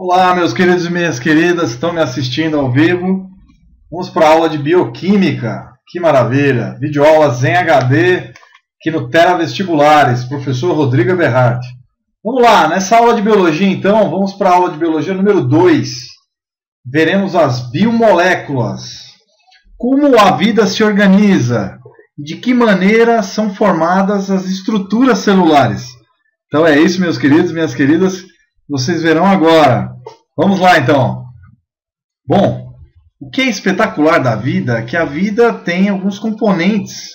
Olá, meus queridos e minhas queridas, que estão me assistindo ao vivo. Vamos para a aula de Bioquímica. Que maravilha! Videoaula Zen HD aqui no Terra Vestibulares, professor Rodrigo Eberhardt. Vamos lá, nessa aula de Biologia então, vamos para a aula de Biologia número 2. Veremos as biomoléculas. Como a vida se organiza? De que maneira são formadas as estruturas celulares? Então é isso, meus queridos e minhas queridas. Vocês verão agora. Vamos lá, então. Bom, o que é espetacular da vida é que a vida tem alguns componentes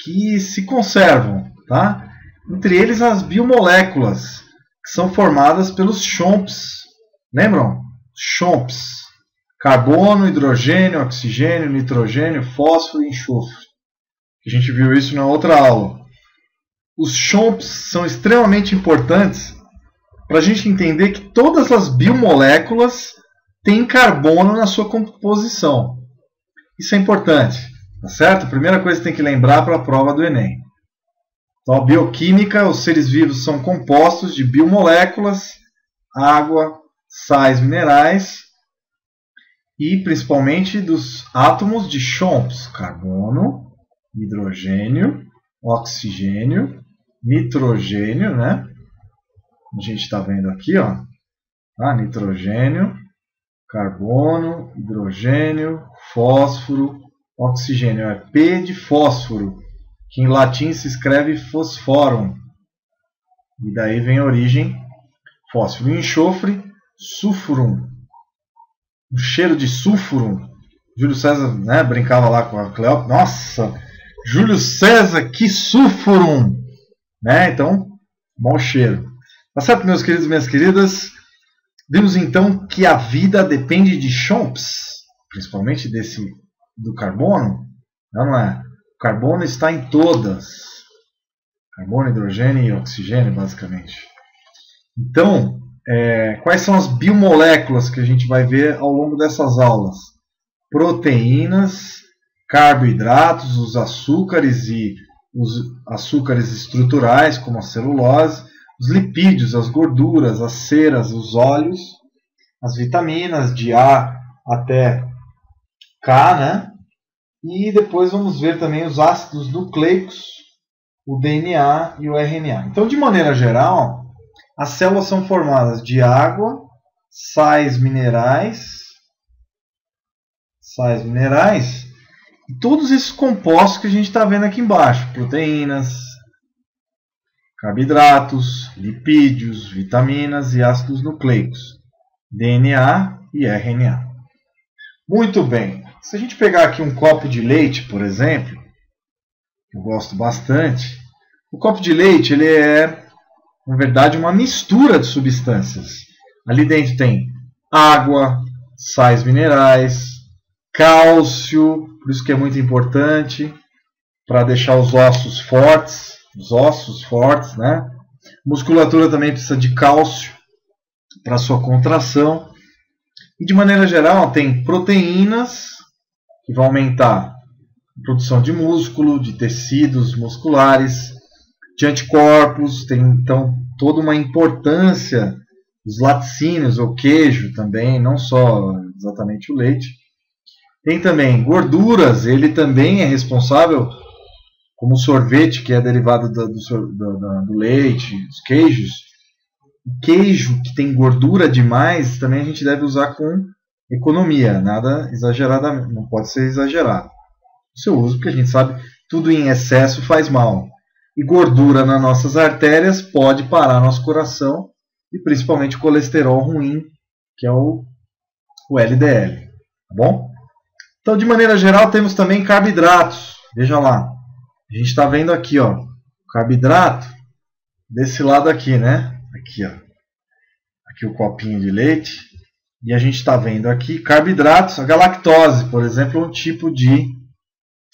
que se conservam, tá? Entre eles as biomoléculas, que são formadas pelos CHOMPs. Lembram? CHOMPs. Carbono, hidrogênio, oxigênio, nitrogênio, fósforo e enxofre. A gente viu isso na outra aula. Os CHOMPs são extremamente importantes para a gente entender que todas as biomoléculas têm carbono na sua composição. Isso é importante, tá certo? Primeira coisa que tem que lembrar para a prova do Enem. Então, a bioquímica, os seres vivos são compostos de biomoléculas, água, sais minerais e principalmente dos átomos de CHOMPs, carbono, hidrogênio, oxigênio, nitrogênio, né? A gente está vendo aqui, ó, nitrogênio, carbono, hidrogênio, fósforo, oxigênio. É P de fósforo, que em latim se escreve fosforum. E daí vem a origem fósforo. E enxofre, sulfurum. O cheiro de sulfurum. Júlio César, né, brincava lá com a Cleópatra. Nossa, Júlio César, que sulfurum! Né? Então, mau cheiro. Tá certo, meus queridos e minhas queridas? Vimos então que a vida depende de CHOMPs, principalmente do carbono. Não é? O carbono está em todas. Carbono, hidrogênio e oxigênio, basicamente. Então, quais são as biomoléculas que a gente vai ver ao longo dessas aulas? Proteínas, carboidratos, os açúcares e os açúcares estruturais, como a celulose, os lipídios, as gorduras, as ceras, os óleos, as vitaminas de A até K, né? E depois vamos ver também os ácidos nucleicos, o DNA e o RNA. Então, de maneira geral, as células são formadas de água, sais minerais e todos esses compostos que a gente está vendo aqui embaixo, proteínas, carboidratos, lipídios, vitaminas e ácidos nucleicos, DNA e RNA. Muito bem. Se a gente pegar aqui um copo de leite, por exemplo, que eu gosto bastante, o copo de leite ele é, na verdade, uma mistura de substâncias. Ali dentro tem água, sais minerais, cálcio, por isso que é muito importante para deixar os ossos fortes. Os ossos fortes, né? Musculatura também precisa de cálcio para sua contração. E de maneira geral tem proteínas que vão aumentar a produção de músculo, de tecidos musculares, de anticorpos, tem então toda uma importância dos laticínios ou queijo também, não só exatamente o leite. Tem também gorduras, ele também é responsável, como o sorvete, que é derivado do leite, os queijos. O queijo que tem gordura demais, também a gente deve usar com economia, nada exageradamente, não pode ser exagerado. O seu uso, porque a gente sabe tudo em excesso faz mal. E gordura nas nossas artérias pode parar nosso coração, e principalmente o colesterol ruim, que é o LDL. Tá bom? Então, de maneira geral, temos também carboidratos. Veja lá. A gente está vendo aqui, ó, o carboidrato desse lado aqui, né? Aqui, ó. Aqui o copinho de leite. E a gente está vendo aqui carboidratos, a galactose, por exemplo, é um tipo de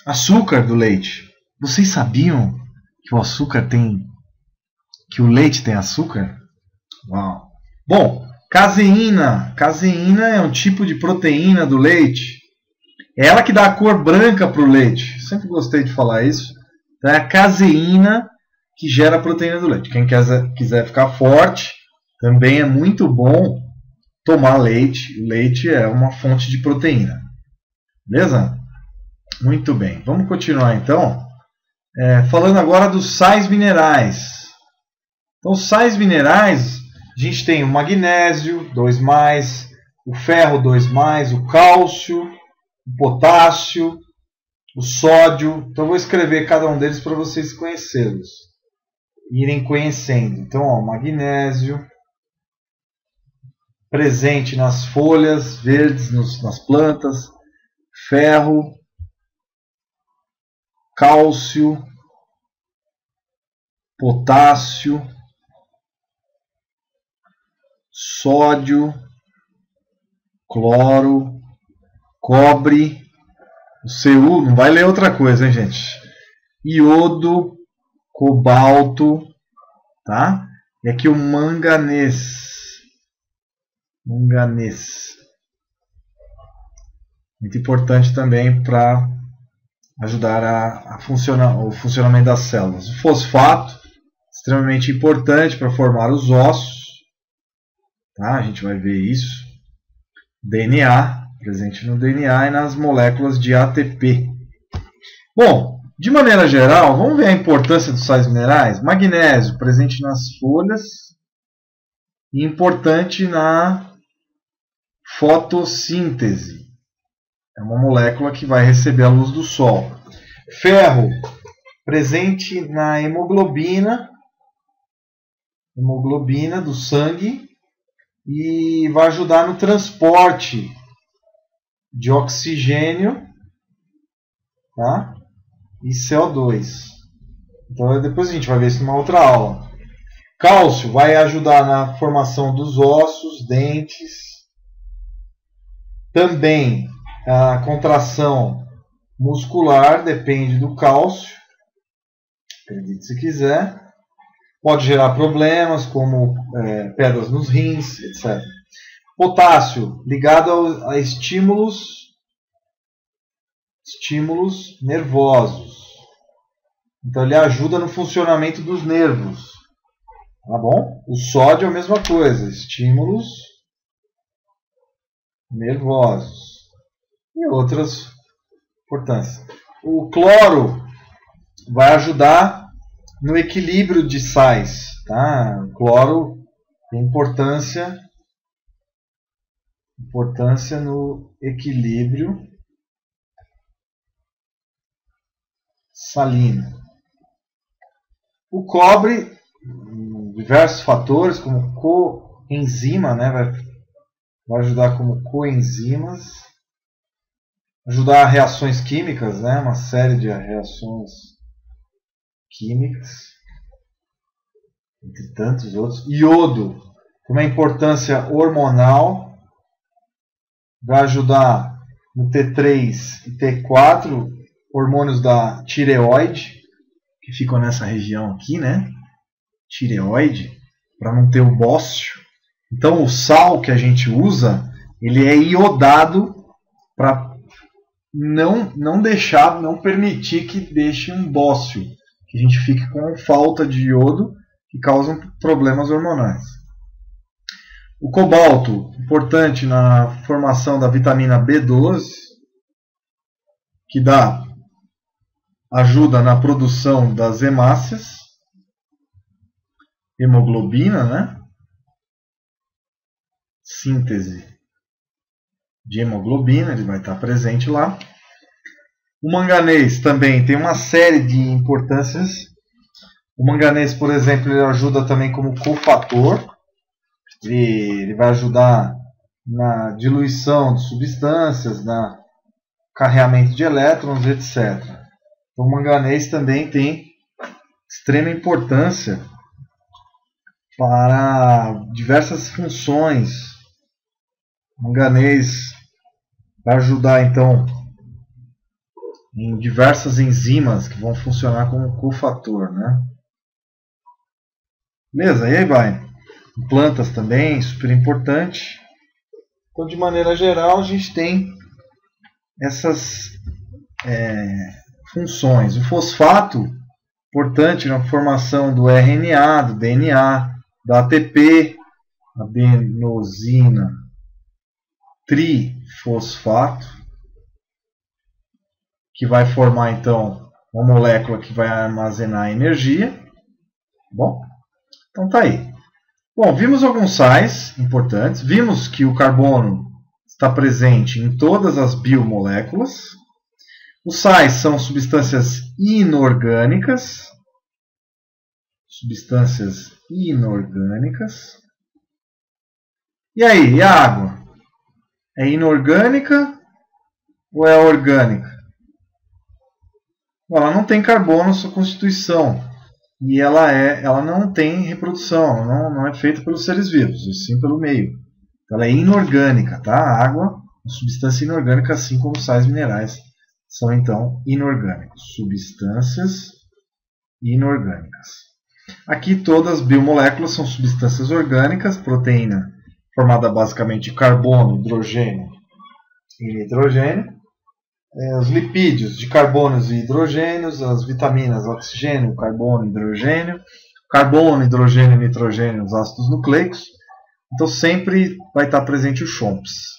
açúcar do leite. Vocês sabiam que o açúcar tem, que o leite tem açúcar? Uau! Bom, caseína. Caseína é um tipo de proteína do leite. É ela que dá a cor branca para o leite. Sempre gostei de falar isso. É a caseína que gera a proteína do leite. Quem quiser ficar forte, também é muito bom tomar leite. O leite é uma fonte de proteína. Beleza? Muito bem. Vamos continuar então. Falando agora dos sais minerais. Então, sais minerais, a gente tem o magnésio, 2+, o ferro, 2+, o cálcio, o potássio, o sódio. Então, eu vou escrever cada um deles para vocês conhecê-los, irem conhecendo. Então, ó, magnésio, presente nas folhas verdes, nas plantas, ferro, cálcio, potássio, sódio, cloro, cobre, o Cu, não vai ler outra coisa, hein, gente? Iodo, cobalto, tá? E aqui o manganês. Manganês. Muito importante também para ajudar o funcionamento das células. O fosfato, extremamente importante para formar os ossos. Tá? A gente vai ver isso. DNA, presente no DNA e nas moléculas de ATP. Bom, de maneira geral, vamos ver a importância dos sais minerais. Magnésio, presente nas folhas e importante na fotossíntese. É uma molécula que vai receber a luz do sol. Ferro, presente na hemoglobina do sangue e vai ajudar no transporte de oxigênio, tá? E CO2. Então depois a gente vai ver isso numa outra aula. Cálcio vai ajudar na formação dos ossos, dentes. Também a contração muscular depende do cálcio. Acredite se quiser. Pode gerar problemas como pedras nos rins, etc. Potássio, ligado a estímulos nervosos. Então ele ajuda no funcionamento dos nervos. Tá bom? O sódio é a mesma coisa, estímulos nervosos. E outras importâncias. O cloro vai ajudar no equilíbrio de sais. Tá? O cloro tem importância no equilíbrio salino. O cobre, diversos fatores, como coenzima, né, vai ajudar como coenzimas, ajudar a reações químicas, né, uma série de reações químicas, entre tantos outros. Iodo, com uma importância hormonal, vai ajudar no T3 e T4, hormônios da tireoide, que ficam nessa região aqui, né? Tireoide, para não ter o bócio. Então o sal que a gente usa, ele é iodado para não permitir que deixe um bócio, que a gente fique com falta de iodo, que causam problemas hormonais. O cobalto, importante na formação da vitamina B12, que ajuda na produção das hemácias, hemoglobina, né? Síntese de hemoglobina, ele vai estar presente lá. O manganês também tem uma série de importâncias. O manganês, por exemplo, ele ajuda também como cofator. Ele vai ajudar na diluição de substâncias, na carreamento de elétrons, etc. Então, o manganês também tem extrema importância para diversas funções. O manganês vai ajudar, então, em diversas enzimas que vão funcionar como cofator, né? Beleza, e aí vai. Em plantas também, super importante. Então, de maneira geral, a gente tem essas funções. O fosfato, importante na formação do RNA, do DNA, da ATP, adenosina trifosfato, que vai formar então uma molécula que vai armazenar energia. Bom, então tá aí. Bom, vimos alguns sais importantes. Vimos que o carbono está presente em todas as biomoléculas. Os sais são substâncias inorgânicas. Substâncias inorgânicas. E aí, e a água? É inorgânica ou é orgânica? Ela não tem carbono na sua constituição. E ela não tem reprodução, não é feita pelos seres vivos, e sim pelo meio. Então, ela é inorgânica, tá? A água é uma substância inorgânica, assim como os sais minerais são então inorgânicos. Substâncias inorgânicas. Aqui todas as biomoléculas são substâncias orgânicas, proteína formada basicamente de carbono, hidrogênio e nitrogênio. Os lipídios de carbonos e hidrogênios, as vitaminas, oxigênio, carbono, hidrogênio, hidrogênio e nitrogênio, os ácidos nucleicos. Então sempre vai estar presente o CHOMPS.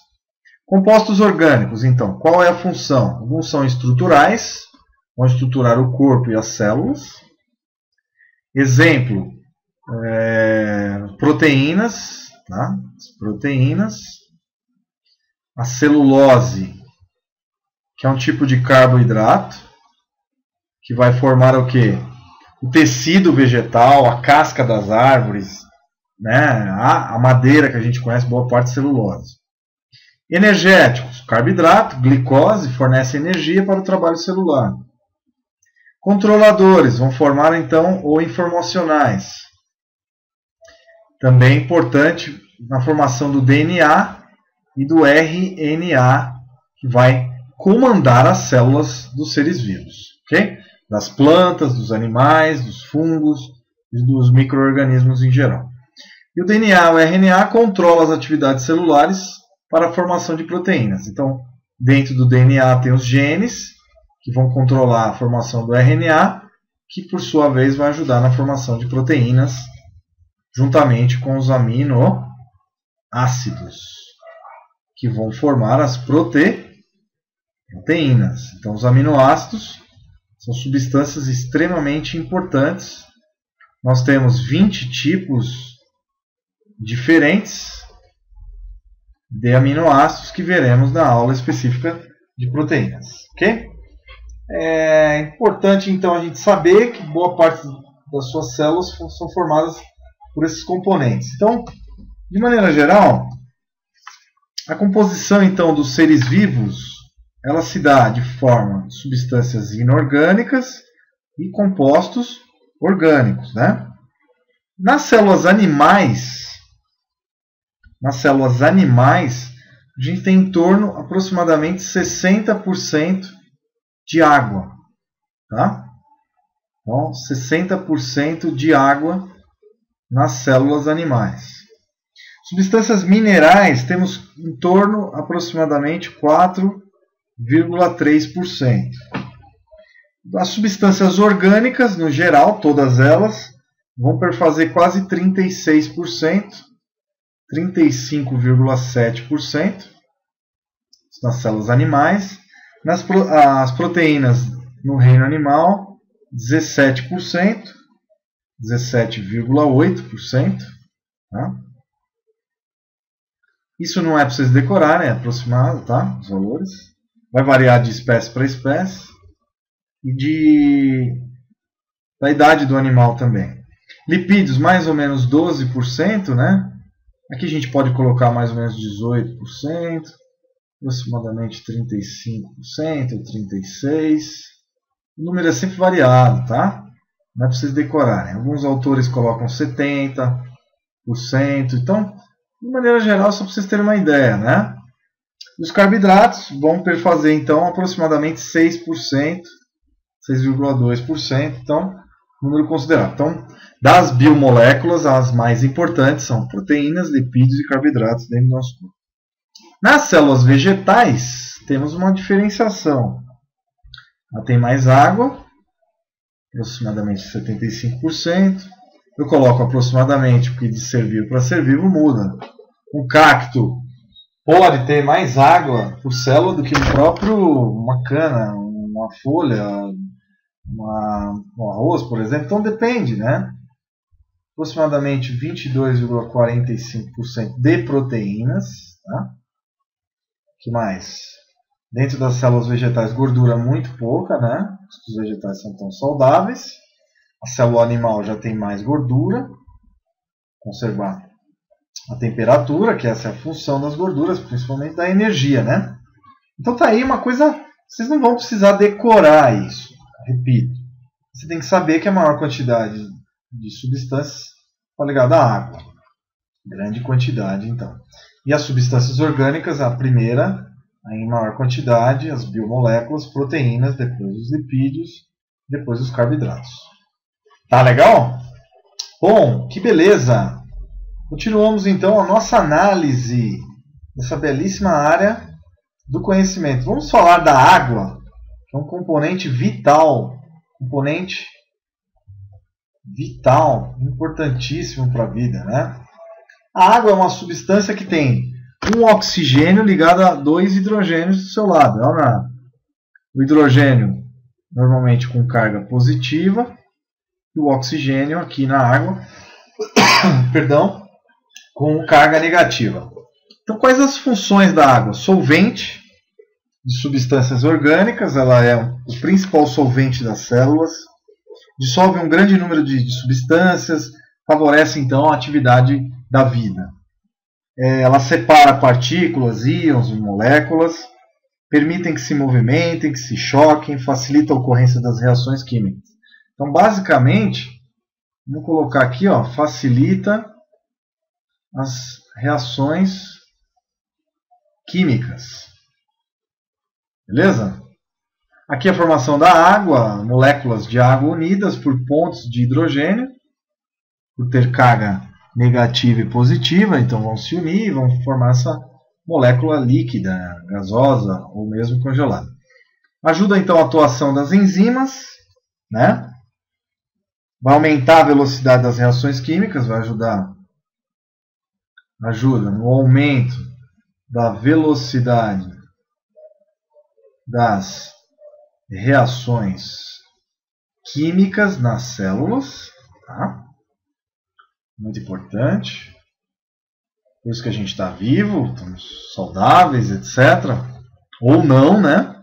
Compostos orgânicos, então, qual é a função? Alguns são estruturais, vão estruturar o corpo e as células. Exemplo, proteínas, tá? Proteínas, a celulose, que é um tipo de carboidrato, que vai formar o quê? O tecido vegetal, a casca das árvores, né? A madeira que a gente conhece, boa parte celulose. Energéticos, carboidrato, glicose, fornece energia para o trabalho celular. Controladores, vão formar então o informacionais. Também importante na formação do DNA e do RNA, que vai comandar as células dos seres vivos, ok? Das plantas, dos animais, dos fungos e dos micro-organismos em geral. E o DNA e o RNA controlam as atividades celulares para a formação de proteínas. Então, dentro do DNA tem os genes, que vão controlar a formação do RNA, que por sua vez vai ajudar na formação de proteínas, juntamente com os aminoácidos, que vão formar as proteínas. Então, os aminoácidos são substâncias extremamente importantes. Nós temos 20 tipos diferentes de aminoácidos que veremos na aula específica de proteínas. Ok? É importante, então, a gente saber que boa parte das suas células são formadas por esses componentes. Então, de maneira geral, a composição, então, dos seres vivos ela se dá de forma de substâncias inorgânicas e compostos orgânicos, né? Nas células animais, a gente tem em torno aproximadamente 60% de água, tá? Então, 60% de água nas células animais. Substâncias minerais, temos em torno aproximadamente 4,3%. As substâncias orgânicas, no geral, todas elas, vão perfazer quase 36%, 35,7% nas células animais. As proteínas no reino animal, 17%, 17,8%. Tá? Isso não é para vocês decorarem, é aproximado, tá? Os valores. Vai variar de espécie para espécie e da idade do animal também. Lipídios, mais ou menos 12%, né? Aqui a gente pode colocar mais ou menos 18%, aproximadamente 35% ou 36%. O número é sempre variado, tá? Não é para vocês decorarem. Alguns autores colocam 70%. Então, de maneira geral, só para vocês terem uma ideia, né? Os carboidratos vão perfazer, então, aproximadamente 6%, 6,2%. Então, número considerável. Então, das biomoléculas, as mais importantes são proteínas, lipídios e carboidratos dentro do nosso corpo. Nas células vegetais, temos uma diferenciação. Ela tem mais água, aproximadamente 75%. Eu coloco aproximadamente, porque de ser vivo para ser vivo muda. Um cacto pode ter mais água por célula do que uma cana, uma folha, um arroz, por exemplo. Então depende, né? Aproximadamente 22,45% de proteínas. Tá? Que mais? Dentro das células vegetais, gordura muito pouca, né? Os vegetais são tão saudáveis. A célula animal já tem mais gordura. Conservar a temperatura, que essa é a função das gorduras, principalmente da energia, né? Então tá aí uma coisa, vocês não vão precisar decorar isso. Repito, você tem que saber que a maior quantidade de substâncias está ligada à água. Grande quantidade, então. E as substâncias orgânicas, a primeira, em maior quantidade, as biomoléculas, proteínas, depois os lipídios, depois os carboidratos. Tá legal? Bom, que beleza! Continuamos então a nossa análise dessa belíssima área do conhecimento. Vamos falar da água, que é um componente vital, importantíssimo para a vida, né? A água é uma substância que tem um oxigênio ligado a 2 hidrogênios do seu lado. O hidrogênio normalmente com carga positiva e o oxigênio aqui na água, perdão, com carga negativa. Então, quais as funções da água? Solvente de substâncias orgânicas, ela é o principal solvente das células, dissolve um grande número de substâncias, favorece então a atividade da vida. Ela separa partículas, íons e moléculas, permitem que se movimentem, que se choquem, facilita a ocorrência das reações químicas. Então, basicamente, vamos colocar aqui, ó, facilita as reações químicas. Beleza? Aqui a formação da água, moléculas de água unidas por pontos de hidrogênio, por ter carga negativa e positiva, então vão se unir e vão formar essa molécula líquida, gasosa ou mesmo congelada. Ajuda então a atuação das enzimas, né? Vai aumentar a velocidade das reações químicas, vai ajuda no aumento da velocidade das reações químicas nas células, tá? Muito importante. Por isso que a gente está vivo, estamos saudáveis, etc. Ou não, né?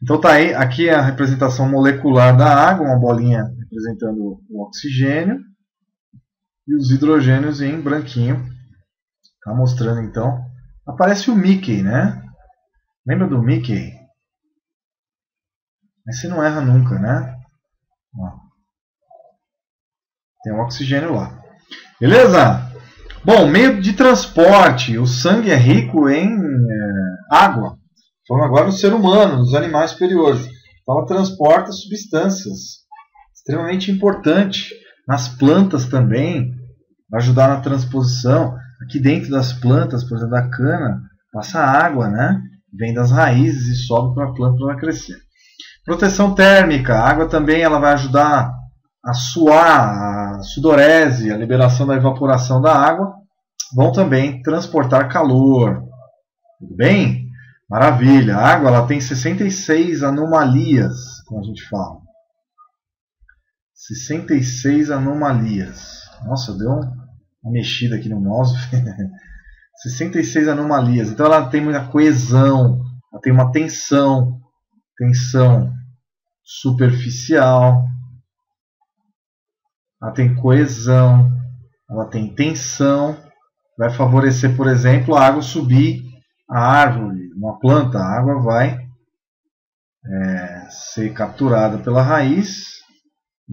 Então tá aí, aqui é a representação molecular da água, uma bolinha representando o oxigênio e os hidrogênios em branquinho. Tá mostrando então. Aparece o Mickey, né? Lembra do Mickey? Mas você não erra nunca, né? Ó. Tem um oxigênio lá. Beleza? Bom, meio de transporte. O sangue é rico em água. Falando agora no ser humano, nos animais superiores. Então ela transporta substâncias. Extremamente importante. Nas plantas também. Vai ajudar na transposição. Aqui dentro das plantas, por exemplo, da cana, passa água, né? Vem das raízes e sobe para a planta para ela crescer. Proteção térmica. A água também ela vai ajudar a suar, a sudorese, a liberação da evaporação da água. Vão também transportar calor. Tudo bem? Maravilha. A água ela tem 66 anomalias, como a gente fala. 66 anomalias. Nossa, deu uma mexida aqui no mouse. 66 anomalias. Então ela tem muita coesão, ela tem uma tensão superficial, ela tem coesão, ela tem tensão. Vai favorecer, por exemplo, a água subir a árvore, uma planta. A água vai ser capturada pela raiz,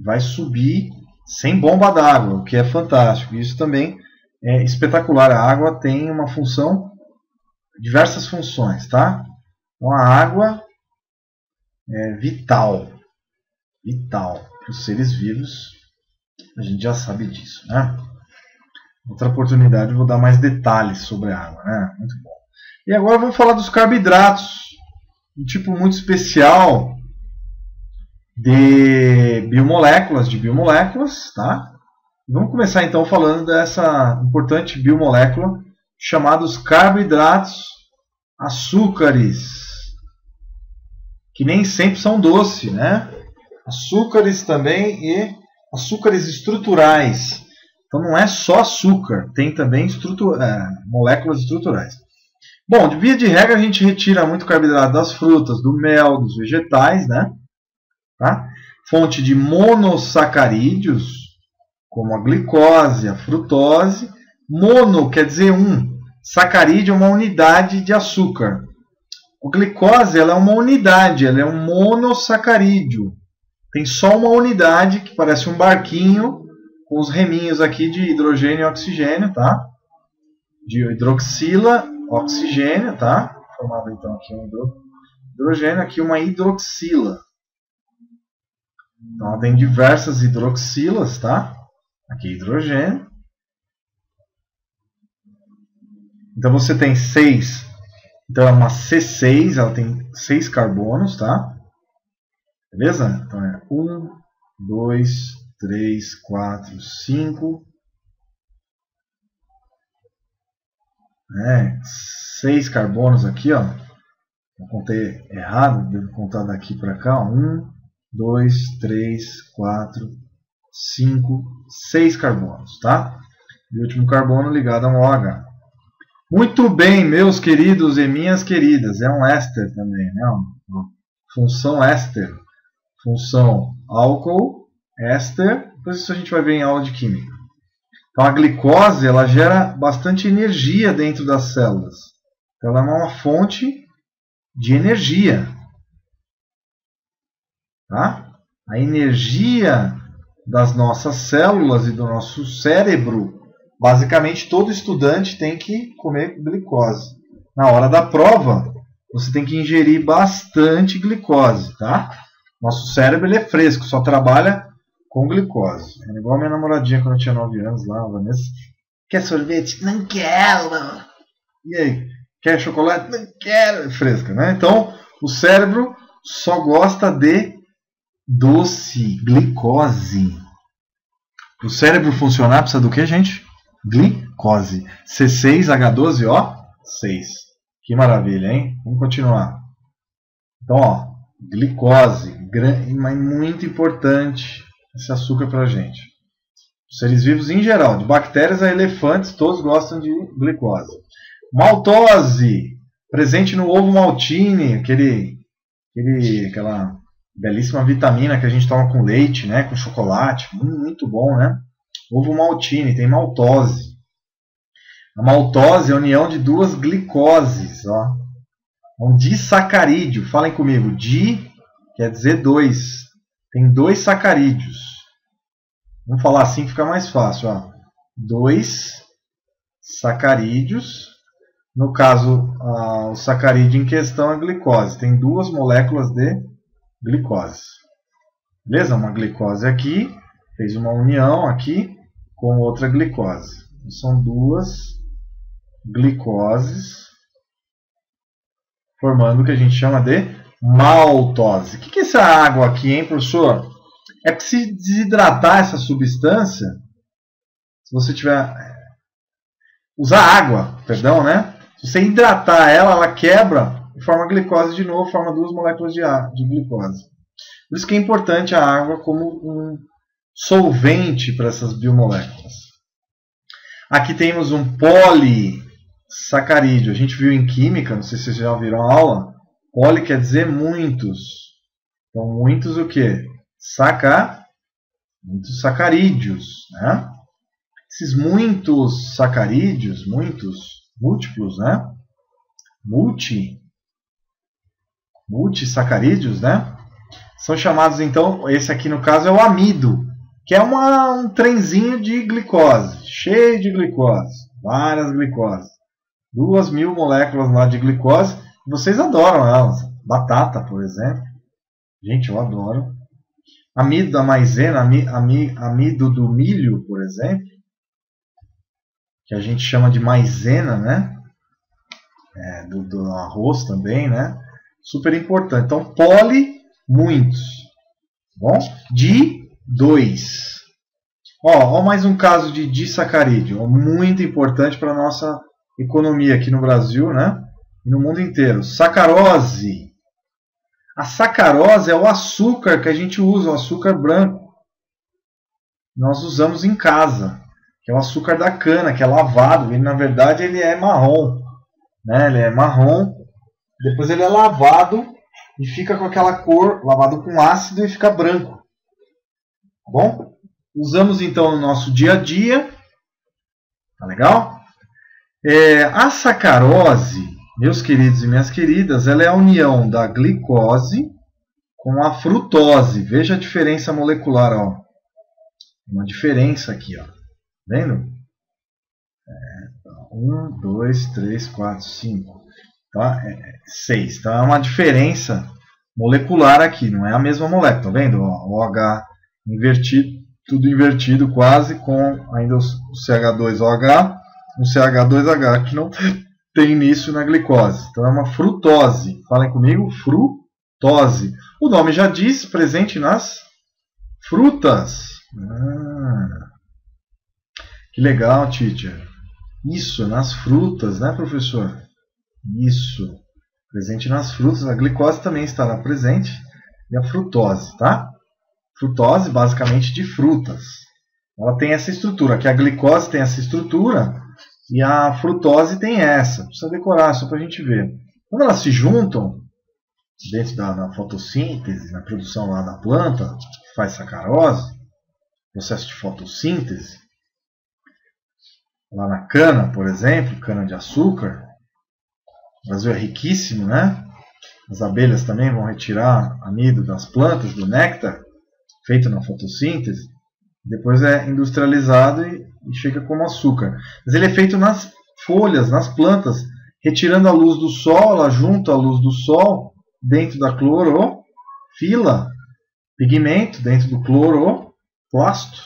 vai subir sem bomba d'água, o que é fantástico. Isso também é espetacular. A água tem uma função, diversas funções, tá? Então a água é vital para os seres vivos. A gente já sabe disso, né? Outra oportunidade eu vou dar mais detalhes sobre a água, né? Muito bom. E agora vamos falar dos carboidratos, um tipo muito especial de biomoléculas, tá? Vamos começar então falando dessa importante biomolécula chamados carboidratos açúcares, que nem sempre são doces, né? Açúcares também e açúcares estruturais. Então não é só açúcar, tem também moléculas estruturais. Bom, de via de regra a gente retira muito carboidrato das frutas, do mel, dos vegetais, né? Tá? Fonte de monossacarídeos, como a glicose, a frutose. Mono quer dizer um. Sacarídeo é uma unidade de açúcar. A glicose ela é uma unidade, ela é um monossacarídeo. Tem só uma unidade que parece um barquinho com os reminhos aqui de hidrogênio e oxigênio, tá? De hidroxila, oxigênio, tá? Formado então aqui um hidrogênio, aqui uma hidroxila. Então tem diversas hidroxilas, tá? Aqui hidrogênio. Então você tem 6. Então é uma C6, ela tem 6 carbonos, tá? Beleza? Então é 1, 2, 3, 4, 5. 6 carbonos aqui, ó. Eu contei errado, devo contar daqui para cá. 1, 2, 3, 4, 5, 6 carbonos, tá? E o último carbono ligado a um OH. Muito bem, meus queridos e minhas queridas. É um éster também, né? Uma função éster. Função álcool, éster. Depois isso a gente vai ver em aula de química. Então a glicose ela gera bastante energia dentro das células. Então ela é uma fonte de energia. Tá? A energia das nossas células e do nosso cérebro, basicamente todo estudante tem que comer glicose. Na hora da prova, você tem que ingerir bastante glicose, tá? Nosso cérebro ele é fresco, só trabalha com glicose. É igual a minha namoradinha quando eu tinha 9 anos lá, a Vanessa. Quer sorvete? Não quero. E aí? Quer chocolate? Não quero. É fresca, né? Então, o cérebro só gosta de doce, glicose. Para o cérebro funcionar, precisa do que, gente? Glicose. C6H12O 6. Que maravilha, hein? Vamos continuar. Então, ó, glicose, mas muito importante esse açúcar para a gente. Os seres vivos em geral, de bactérias a elefantes, todos gostam de glicose. Maltose, presente no ovo maltine, aquela belíssima vitamina que a gente toma com leite, né, com chocolate, muito bom, né? Ovo maltine, tem maltose. A maltose é a união de duas glicoses, ó. Um disacarídeo, falem comigo, di quer dizer 2. Tem 2 sacarídeos. Vamos falar assim que fica mais fácil, ó. 2 sacarídeos. No caso, o sacarídeo em questão é a glicose. Tem 2 moléculas de glicose. Beleza? Uma glicose aqui, fez uma união aqui com outra glicose. São 2 glicoses formando o que a gente chama de maltose. O que é essa água aqui, hein, professor? É que se desidratar essa substância, se você tiver... usar água, perdão, né? Se você hidratar ela, ela quebra e forma glicose de novo, forma 2 moléculas de glicose. Por isso que é importante a água como um solvente para essas biomoléculas. Aqui temos um polissacarídeo. A gente viu em química, não sei se vocês já ouviram a aula. Poli quer dizer muitos. Então, muitos o quê? Muitos sacarídeos, né? Esses muitos sacarídeos, múltiplos, né? Multissacarídeos, né? São chamados, então, esse aqui no caso é o amido, que é um trenzinho de glicose, cheio de glicose, várias glicoses. 2.000 moléculas lá de glicose, vocês adoram elas. Batata, por exemplo. Gente, eu adoro. Amido da maisena, amido do milho, por exemplo, que a gente chama de maisena, né? Do arroz também, né? Super importante. Então, poli, muitos. Bom? Di, 2. Ó, mais um caso de disacarídeo, muito importante para a nossa economia aqui no Brasil, né? E no mundo inteiro. Sacarose. A sacarose é o açúcar que a gente usa, o açúcar branco. Nós usamos em casa, que é o açúcar da cana, que é lavado. Ele, na verdade, ele é marrom, né? Ele é marrom, depois ele é lavado e fica com aquela cor, lavado com ácido e fica branco. Tá bom? Usamos então no nosso dia a dia. Tá legal? A sacarose, meus queridos e minhas queridas, ela é a união da glicose com a frutose. Veja a diferença molecular, ó. Uma diferença aqui, ó. Vendo? 1, 2, 3, 4, 5. Tá? 6. Então é uma diferença molecular aqui. Não é a mesma molécula. Tá vendo? O H invertido, tudo invertido quase, com ainda o CH2OH, um CH2H, que não tem nisso na glicose. Então é uma frutose. Falem comigo, frutose. O nome já diz, presente nas frutas. Que legal, teacher. Isso, nas frutas, né, professor? Isso. Presente nas frutas. A glicose também estará presente. E a frutose, tá? Frutose, basicamente, de frutas. Ela tem essa estrutura. Aqui a glicose tem essa estrutura e a frutose tem essa. Precisa decorar, só para a gente ver. Quando elas se juntam, dentro da fotossíntese, na produção lá da planta, que faz sacarose, processo de fotossíntese, lá na cana, por exemplo, cana de açúcar, o Brasil é riquíssimo, né? As abelhas também vão retirar amido das plantas, do néctar, feito na fotossíntese, depois é industrializado e chega como açúcar. Mas ele é feito nas folhas, nas plantas, retirando a luz do sol, ela junta a luz do sol dentro da clorofila, pigmento, dentro do cloroplasto,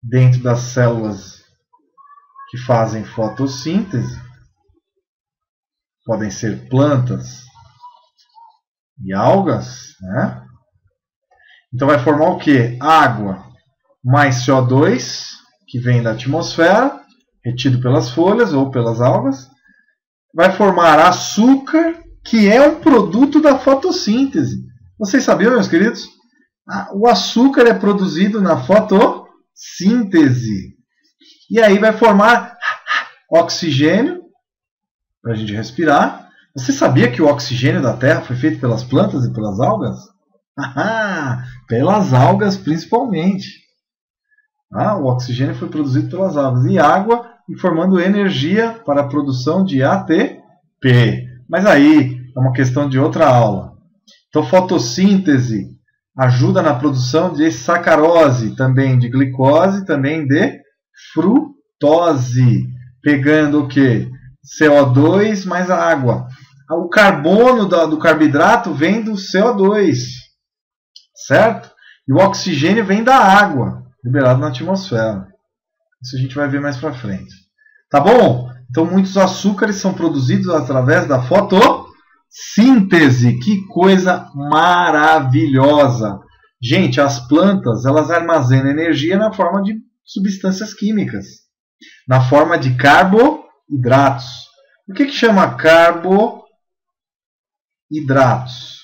dentro das células que fazem fotossíntese, podem ser plantas e algas, né? Então vai formar o que? Água mais CO2, que vem da atmosfera, retido pelas folhas ou pelas algas. Vai formar açúcar, que é um produto da fotossíntese. Vocês sabiam, meus queridos? O açúcar é produzido na fotossíntese. E aí vai formar oxigênio, para a gente respirar. Você sabia que o oxigênio da Terra foi feito pelas plantas e pelas algas? Pelas algas principalmente. O oxigênio foi produzido pelas algas. E água, formando energia para a produção de ATP. Mas aí é uma questão de outra aula. Então, fotossíntese ajuda na produção de sacarose, também de glicose, também de frutose. Pegando o quê? CO2 mais a água. O carbono do carboidrato vem do CO2. Certo? E o oxigênio vem da água, liberado na atmosfera. Isso a gente vai ver mais para frente. Tá bom? Então muitos açúcares são produzidos através da fotossíntese. Que coisa maravilhosa! Gente, as plantas, elas armazenam energia na forma de substâncias químicas, na forma de carboidratos. O que chama carboidratos?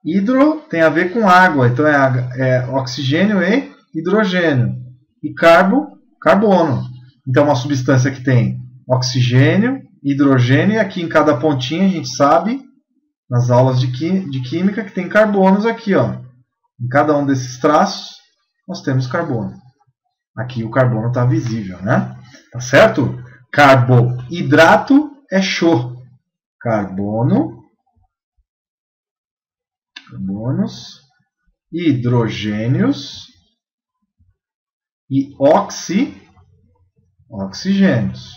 Hidro tem a ver com água, então é oxigênio e hidrogênio. E carbono. Então, uma substância que tem oxigênio, hidrogênio, e aqui em cada pontinha a gente sabe, nas aulas de química, que tem carbonos aqui. Ó. Em cada um desses traços, nós temos carbono. Aqui o carbono está visível, né? Tá certo? Carboidrato é show. Carbonos, hidrogênios e oxigênios.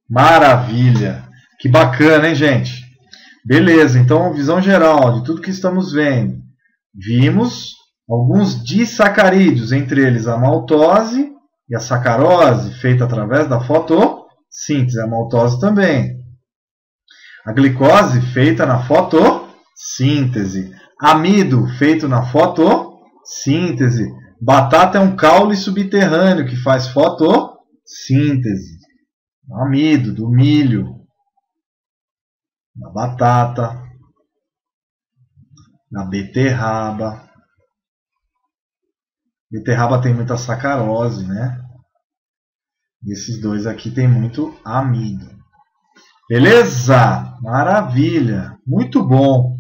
Maravilha! Que bacana, hein, gente? Beleza, então, visão geral de tudo que estamos vendo. Vimos alguns disacarídeos, entre eles a maltose e a sacarose, feita através da fotossíntese. A maltose também. A glicose, feita na fotossíntese. Amido, feito na fotossíntese. Batata é um caule subterrâneo que faz fotossíntese. síntese, do amido, do milho, da batata, da beterraba. Beterraba tem muita sacarose, né? E esses dois aqui tem muito amido. Beleza? Maravilha! Muito bom!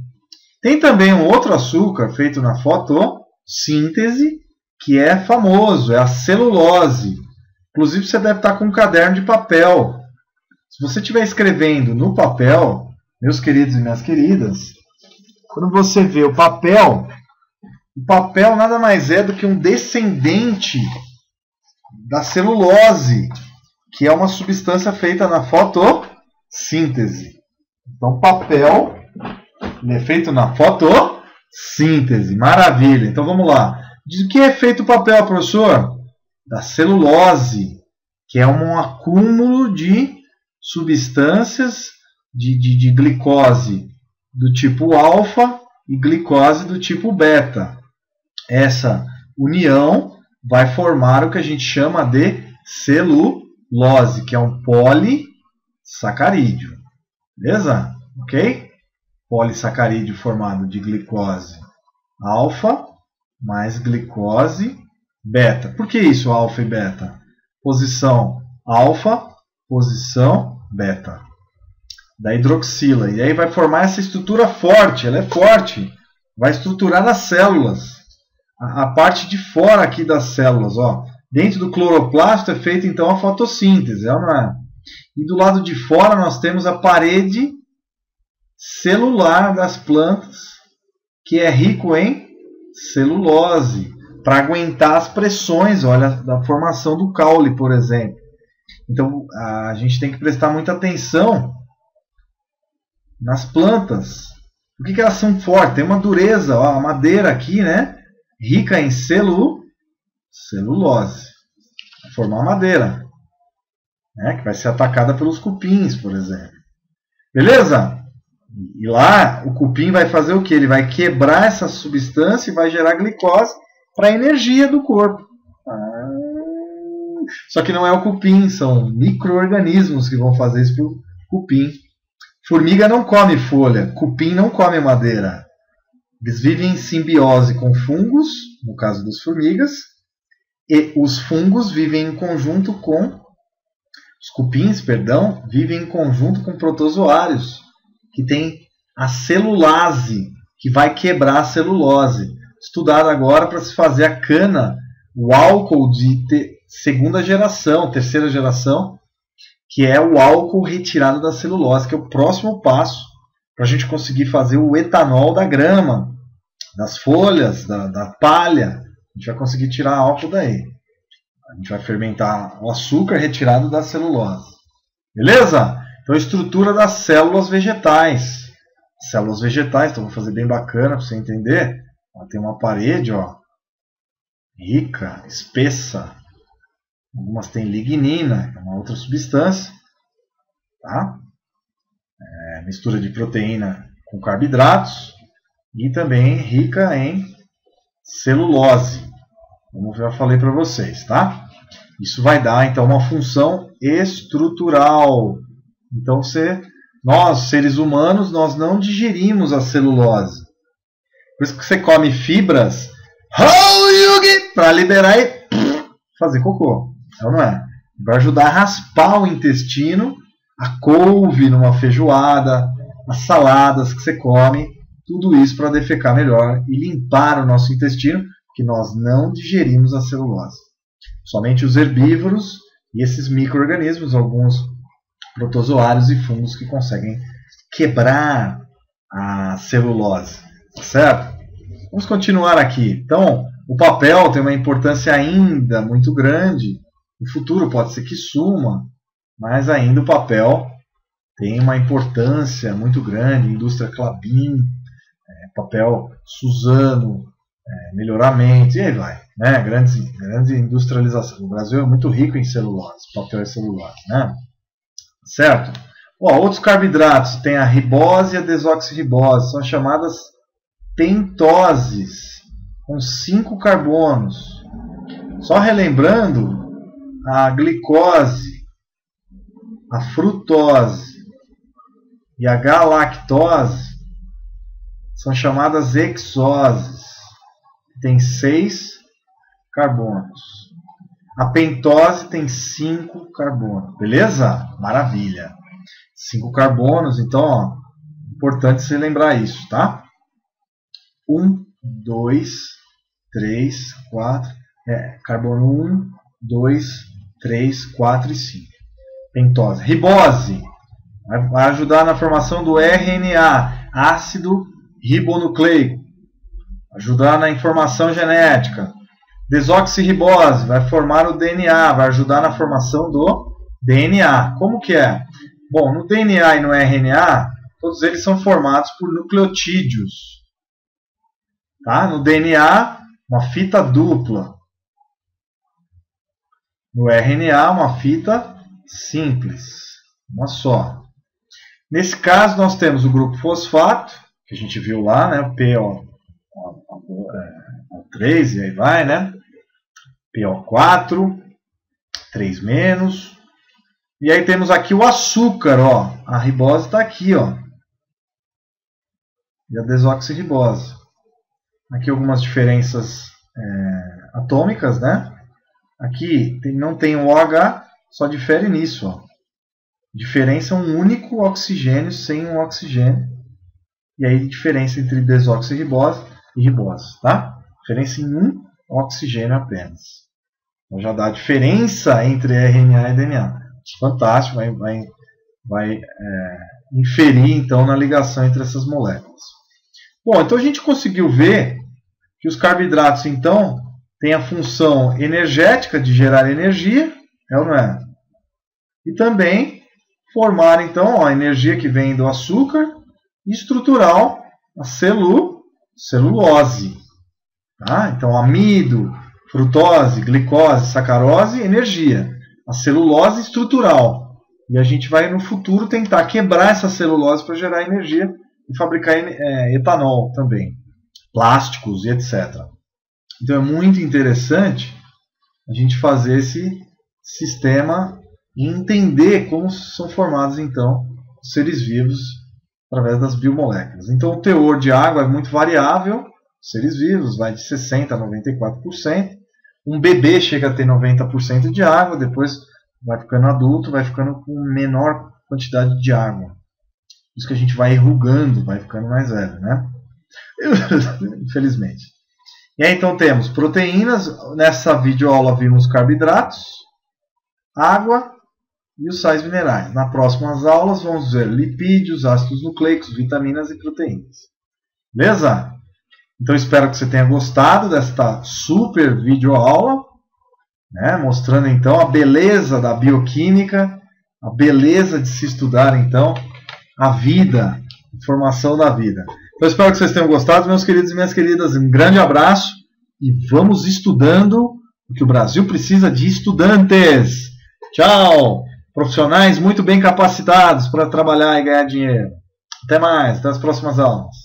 Tem também um outro açúcar feito na fotossíntese, que é famoso, é a celulose. Inclusive você deve estar com um caderno de papel. Se você estiver escrevendo no papel, meus queridos e minhas queridas, quando você vê o papel nada mais é do que um descendente da celulose, que é uma substância feita na fotossíntese. Então, papel é feito na fotossíntese. Maravilha. Então, vamos lá. De que é feito o papel, professor? Da celulose, que é um acúmulo de substâncias de glicose do tipo alfa e glicose do tipo beta. Essa união vai formar o que a gente chama de celulose, que é um polissacarídeo. Beleza? Ok? Polissacarídeo formado de glicose alfa mais glicose beta. Por que isso, alfa e beta? Posição alfa, posição beta. Da hidroxila. E aí vai formar essa estrutura forte. Ela é forte. Vai estruturar as células. A parte de fora aqui das células. Ó. Dentro do cloroplasto é feita então a fotossíntese. Não é? E do lado de fora nós temos a parede celular das plantas, que é rico em celulose, para aguentar as pressões, olha, da formação do caule, por exemplo. Então a gente tem que prestar muita atenção nas plantas. Por que elas são fortes? Tem uma dureza, ó, a madeira aqui, né? Rica em celulose. Vai formar madeira, né? Que vai ser atacada pelos cupins, por exemplo. Beleza? E lá o cupim vai fazer o que? Ele vai quebrar essa substância e vai gerar glicose para a energia do corpo. Só que não é o cupim, são micro-organismos que vão fazer isso para o cupim. Formiga não come folha, cupim não come madeira. Eles vivem em simbiose com fungos, no caso das formigas, e os fungos vivem em conjunto com... Os cupins, perdão, vivem em conjunto com protozoários, que tem a celulase, que vai quebrar a celulose. Estudado agora para se fazer a cana, o álcool de segunda geração, terceira geração, que é o álcool retirado da celulose, que é o próximo passo para a gente conseguir fazer o etanol da grama, das folhas, da palha. A gente vai conseguir tirar álcool daí. A gente vai fermentar o açúcar retirado da celulose. Beleza? Então, a estrutura das células vegetais. Células vegetais, então vou fazer bem bacana para você entender. Ela tem uma parede, ó, rica, espessa. Algumas têm lignina, que é uma outra substância. Tá? Mistura de proteína com carboidratos. E também rica em celulose. Como eu já falei para vocês. Tá? Isso vai dar então uma função estrutural. Então nós, seres humanos, nós não digerimos a celulose. Por isso que você come fibras para liberar e fazer cocô. Não é? Vai ajudar a raspar o intestino, a couve numa feijoada, as saladas que você come, tudo isso para defecar melhor e limpar o nosso intestino, porque nós não digerimos a celulose. Somente os herbívoros e esses micro-organismos, alguns protozoários e fungos que conseguem quebrar a celulose. Certo? Vamos continuar aqui. Então, o papel tem uma importância ainda muito grande. No futuro pode ser que suma, mas ainda o papel tem uma importância muito grande. Indústria Klabin, papel Suzano, melhoramento, e aí vai. Né? Grande industrialização. O Brasil é muito rico em celulose, papel e celulose. Né? Certo? Outros carboidratos, tem a ribose e a desoxirribose, são chamadas pentoses, com 5 carbonos. Só relembrando, a glicose, a frutose e a galactose são chamadas hexoses. Tem 6 carbonos. A pentose tem 5 carbonos. Beleza? Maravilha. 5 carbonos, então, ó, importante você lembrar isso, tá? 1, 2, 3, 4. Carbono 1, 2, 3, 4 e 5. Pentose. Ribose. Vai ajudar na formação do RNA, ácido ribonucleico. Ajudar na informação genética. Desoxirribose. Vai formar o DNA. Vai ajudar na formação do DNA. Como que é? Bom, no DNA e no RNA, todos eles são formados por nucleotídeos. Tá? No DNA, uma fita dupla. No RNA, uma fita simples. Uma só. Nesse caso, nós temos o grupo fosfato, que a gente viu lá, né? PO3 e aí vai, né? PO4, 3 menos. E aí temos aqui o açúcar, ó. A ribose está aqui, ó. E a desoxirribose. Aqui algumas diferenças atômicas, né? Aqui não tem o OH, só difere nisso, ó. Diferença um único oxigênio sem um oxigênio. E aí diferença entre desoxirribose e ribose, tá? Diferença em um oxigênio apenas. Então já dá a diferença entre RNA e DNA. Fantástico, vai inferir então na ligação entre essas moléculas. Bom, então a gente conseguiu ver que os carboidratos então têm a função energética de gerar energia, é ou não é? E também formar então ó, a energia que vem do açúcar e estrutural a celulose. Tá? Então amido, frutose, glicose, sacarose, energia. A celulose estrutural. E a gente vai no futuro tentar quebrar essa celulose para gerar energia e fabricar etanol também. Plásticos e etc. Então é muito interessante a gente fazer esse sistema e entender como são formados então os seres vivos através das biomoléculas. Então o teor de água é muito variável. Os seres vivos vai de 60% a 94%. Um bebê chega a ter 90% de água, depois vai ficando adulto, vai ficando com menor quantidade de água. Por isso que a gente vai enrugando, vai ficando mais velho, né? Infelizmente. E aí então temos proteínas, nessa videoaula vimos carboidratos, água e os sais minerais. Nas próximas aulas vamos ver lipídios, ácidos nucleicos, vitaminas e proteínas. Beleza? Então espero que você tenha gostado desta super videoaula, né, mostrando então a beleza da bioquímica, a beleza de se estudar então a vida, a formação da vida. Então espero que vocês tenham gostado, meus queridos e minhas queridas. Um grande abraço e vamos estudando, porque o Brasil precisa de estudantes. Tchau! Profissionais muito bem capacitados para trabalhar e ganhar dinheiro. Até mais, até as próximas aulas.